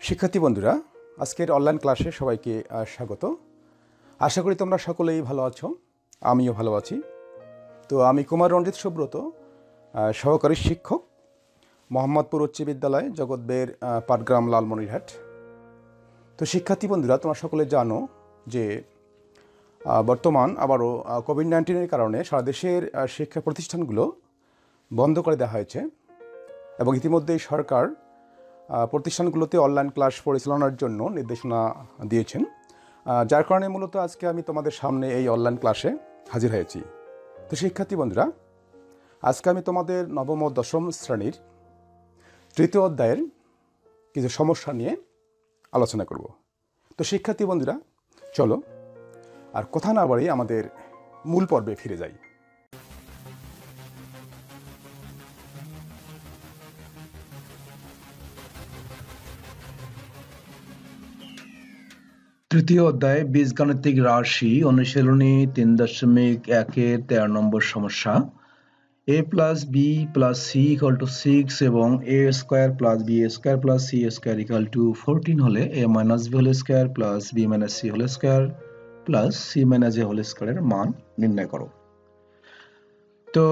শিক্ষার্থী বন্ধুরা, আজকের অনলাইন ক্লাসে সবাইকে স্বাগত। আশা করি তোমরা সকলেই ভালো আছো, আমিও ভালো আছি। তো আমি কুমার রঞ্জিত সুব্রত, সহকারী শিক্ষক, মোহাম্মদপুর উচ্চ বিদ্যালয়, জগৎবের, পাটগ্রাম, লালমনিরহাট। তো শিক্ষার্থী বন্ধুরা, তোমরা সকলে জানো যে বর্তমান আবারও কোভিড-19-এর কারণে সারা দেশের শিক্ষা প্রতিষ্ঠানগুলো বন্ধ করে দেওয়া হয়েছে এবং ইতিমধ্যেই সরকার প্রতিষ্ঠানগুলোতে অনলাইন ক্লাস পরিচালনার জন্য নির্দেশনা দিয়েছেন, যার কারণে মূলত আজকে আমি তোমাদের সামনে এই অনলাইন ক্লাসে হাজির হয়েছি। তো শিক্ষার্থী বন্ধুরা, আজকে আমি তোমাদের নবম ও দশম শ্রেণীর তৃতীয় অধ্যায়ের কিছু সমস্যা নিয়ে আলোচনা করব। তো শিক্ষার্থী বন্ধুরা, চলো আর কথা না বাড়িয়ে আমাদের মূল পর্বে ফিরে যাই। তৃতীয় অধ্যায় বীজগাণিতিক রাশি অনুশীলনী 3.1-এর 13 নম্বর সমস্যা। a plus b plus c equal to 6 এবং a square plus b square plus c square equal to 14 হলে a minus b whole square plus b minus c whole square plus c minus a whole square এর মান নির্ণয় করো। তো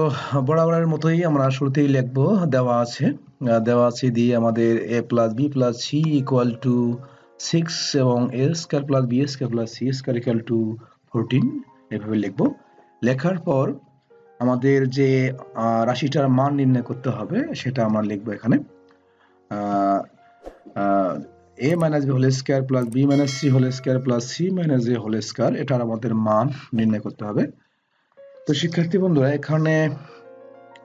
বরাবরের মতোই আমরা শুরুতেই লিখব, দেওয়া আছে দিয়ে আমাদের a plus b plus c equal to 6 এবং a square plus b square plus c square equal to 14 এভাবে লিখব। লেখার পর আমাদের যে রাশিটার মান নির্ণয় করতে হবে সেটা আমরা লিখব এখানে a minus b whole square plus b minus c whole square plus c minus a whole square, এটার আমাদের মান নির্ণয় করতে হবে। তো শিক্ষার্থী বন্ধুরা, এখানে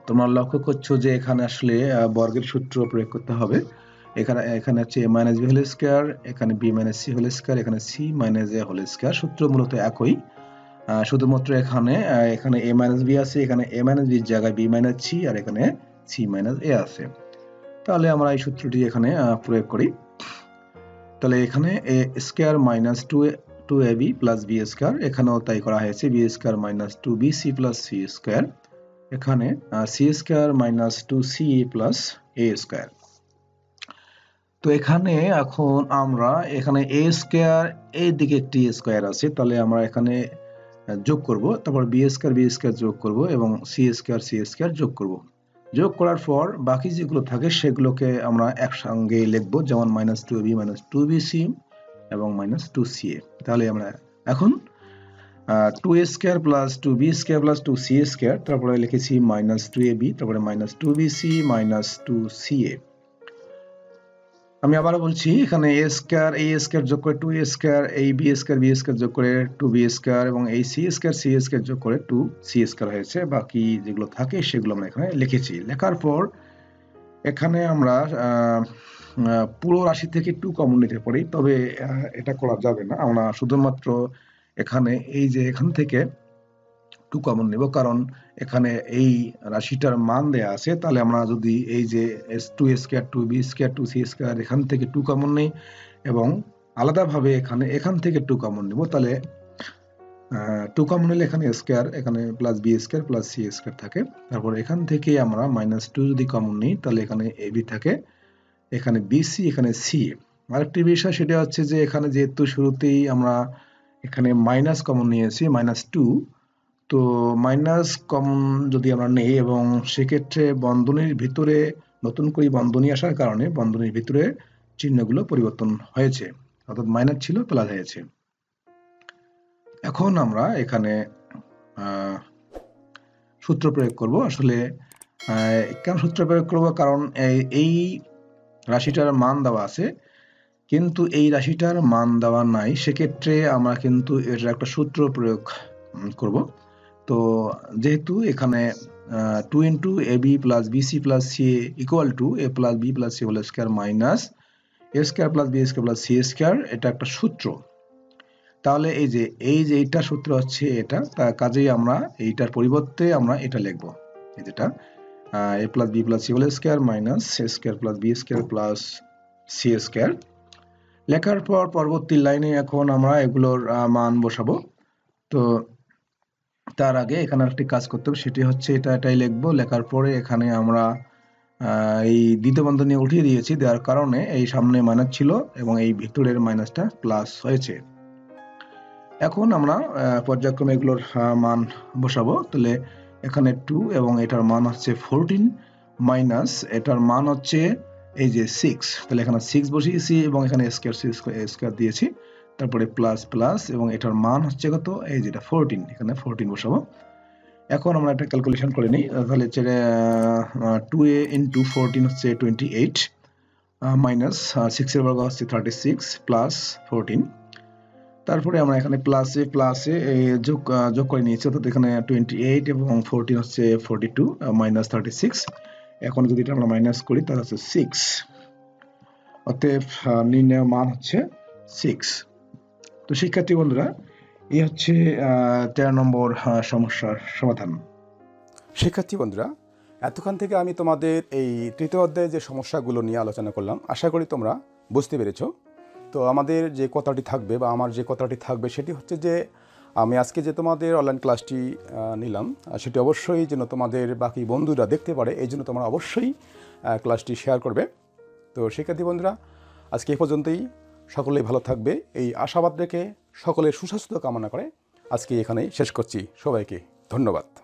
তোমরা লক্ষ্য করছো যে এখানে আসলে বর্গের সূত্র প্রয়োগ করতে হবে। এখানে হচ্ছে a minus b whole square, এখানে b minus c whole square, এখানে c minus a whole square, সূত্র মূলত একই, শুধুমাত্র এখানে a minus b আছে, এখানে a minus b এর জায়গায় b minus c আর এখানে c minus a আছে। তাহলে আমরা এই সূত্রটি এখানে প্রয়োগ করি। তাহলে এখানে a square minus 2ab plus b square, এখানেও তাই করা হয়েছে, b square minus 2bc plus c square, এখানে c square minus 2ca plus a square। তো এখানে এখন আমরা এখানে a স্কয়ার, এই দিকে একটি স্কয়ার আছে, তাহলে আমরা এখানে যোগ করব, তারপর b স্কয়ার যোগ করব এবং c স্কয়ার যোগ করব। যোগ করার পর বাকি যেগুলো থাকে সেগুলোকে আমরা একসঙ্গে লিখব, যেমন -2ab -2bc এবং -2ca। তাহলে আমরা এখন 2a square plus 2b square plus 2c square, তারপরে লিখেছি -2ab, তারপরে -2bc -2ca। আমি আবার বলছি, এখানে a স্কয়ার যোগ করে 2a স্কয়ার, এই b স্কয়ার যোগ করে 2b স্কয়ার এবং এই c স্কয়ার যোগ করে 2c স্কয়ার হয়েছে। বাকি যেগুলো থাকে সেগুলো আমরা এখানে লিখেছি। লেখার পর এখানে আমরা পুরো রাশি থেকে 2 কমন নিতে পারি, তবে এটা করা যাবে না। আমরা শুধুমাত্র এখানে এই যে এখান থেকে 2 কমন নেব, কারণ এখানে এই রাশিটার মান দেয়া আছে। তাহলে আমরা যদি এই যে 2a square 2b square 2c square এখান থেকে 2 কমন নেই এবং আলাদাভাবে এখান থেকে 2 কমন নেব, তাহলে 2 কমন নিলে এখানে স্কয়ার, এখানে plus b square plus c square থাকে। তারপর এখান থেকে আমরা -2 যদি কমন নিই, তাহলে এখানে ab থাকে, এখানে bc, এখানে c। আরেকটি বিষয় সেটা হচ্ছে যে এখানে যেহেতু শুরুতেই আমরা এখানে মাইনাস কমন নিয়েছি -2, তো মাইনাস কমন যদি আমরা নেই এবং সেক্ষেত্রে বন্ধনীর ভিতরে নতুন করে বন্ধনী আসার কারণে বন্ধনীর ভিতরে চিহ্নগুলো পরিবর্তন হয়েছে, অর্থাৎ মাইনাস ছিল প্লাস হয়েছে। এখন আমরা এখানে সূত্র প্রয়োগ করব। আসলে কেন সূত্র প্রয়োগ করব, কারণ এই রাশিটার মান দেওয়া আছে কিন্তু এই রাশিটার মান দেওয়া নাই, সেক্ষেত্রে আমরা কিন্তু এর একটা সূত্র প্রয়োগ করব। তো যেহেতু এখানে 2 into ab plus bc plus ca equal to a plus b plus c whole square minus a square plus b square plus c square, এটা একটা সূত্র। তাহলে এই যে এইটা সূত্র হচ্ছে এটা, কাজেই আমরা এইটার পরিবর্তে আমরা এটা লিখব, এই যেটা a plus b plus c whole square minus a square plus b square plus c square। লেখার পর পরবর্তী লাইনে এখন আমরা এগুলোর মান বসাবো। তো তার আগে এখানে একটি কাজ করতে হবে, সেটি হচ্ছে এটাই লিখবো। লেখার পরে এখানে আমরা এই দ্বিতীয় বন্ধনী উঠিয়ে দিয়েছি, দেওয়ার কারণে এই সামনে মাইনাস ছিল এবং এই ভিতরের মাইনাসটা প্লাস হয়েছে। এখন আমরা পর্যায়ক্রমে এগুলোর মান বসাবো। তাহলে এখানে 2 এবং এটার মান হচ্ছে 14 মাইনাস এটার মান হচ্ছে এই যে 6, তাহলে এখানে 6 বসিয়েছি এবং এখানে স্কয়ার দিয়েছি, তারপরে প্লাস প্লাস এবং এটার মান হচ্ছে কত, এই যেটা 14, এখানে 14 বসাবো। এখন আমরা একটা ক্যালকুলেশন করে নিই। তাহলে 2a ইন্টু 14 হচ্ছে 28 মাইনাস 6 এর বর্গ হচ্ছে 36 প্লাস 14, তারপরে আমরা এখানে প্লাসে যোগ করে নিয়েছি, অর্থাৎ এখানে 28 এবং 14 হচ্ছে 42 মাইনাস 36। এখন যদি এটা আমরা মাইনাস করি তাহলে হচ্ছে 6, অতএব নির্ণয় মান হচ্ছে 6। তো শিক্ষার্থী বন্ধুরা, এই হচ্ছে 13 নম্বর সমস্যার সমাধান। শিক্ষার্থী বন্ধুরা, এতক্ষণ থেকে আমি তোমাদের এই তৃতীয় অধ্যায়ে যে সমস্যাগুলো নিয়ে আলোচনা করলাম, আশা করি তোমরা বুঝতে পেরেছো। তো আমাদের যে কথাটি থাকবে বা আমার যে কথাটি থাকবে সেটি হচ্ছে যে আমি আজকে যে তোমাদের অনলাইন ক্লাসটি নিলাম সেটি অবশ্যই যেন তোমাদের বাকি বন্ধুরা দেখতে পারে, এই জন্য তোমরা অবশ্যই ক্লাসটি শেয়ার করবে। তো শিক্ষার্থী বন্ধুরা, আজকে এই পর্যন্তই। সকলেই ভালো থাকবে এই আশাবাদ রেখে সকলের সুস্বাস্থ্য কামনা করে আজকে এখানেই শেষ করছি। সবাইকে ধন্যবাদ।